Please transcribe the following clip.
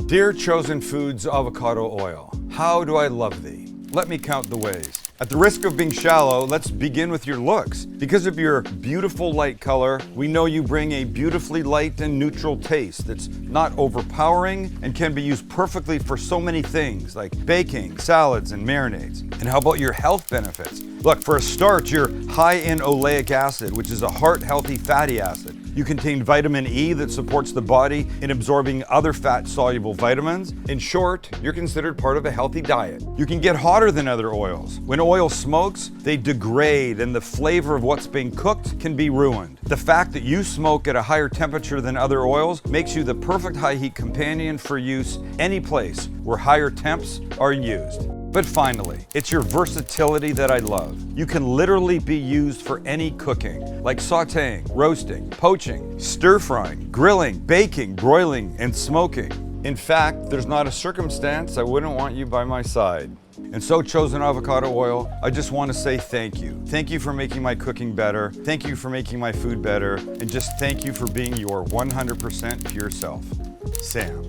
Dear Chosen Foods avocado oil, how do I love thee? Let me count the ways. At the risk of being shallow, let's begin with your looks. Because of your beautiful light color, we know you bring a beautifully light and neutral taste that's not overpowering and can be used perfectly for so many things like baking, salads, and marinades. And how about your health benefits? Look, for a start, you're high in oleic acid, which is a heart-healthy fatty acid. You contain vitamin E that supports the body in absorbing other fat-soluble vitamins. In short, you're considered part of a healthy diet. You can get hotter than other oils. When oil smokes, they degrade and the flavor of what's being cooked can be ruined. The fact that you smoke at a higher temperature than other oils makes you the perfect high heat companion for use any place where higher temps are used. But finally, it's your versatility that I love. You can literally be used for any cooking, like sauteing, roasting, poaching, stir-frying, grilling, baking, broiling, and smoking. In fact, there's not a circumstance I wouldn't want you by my side. And so, Chosen Avocado Oil, I just want to say thank you. Thank you for making my cooking better. Thank you for making my food better. And just thank you for being your 100% pure self. Sam.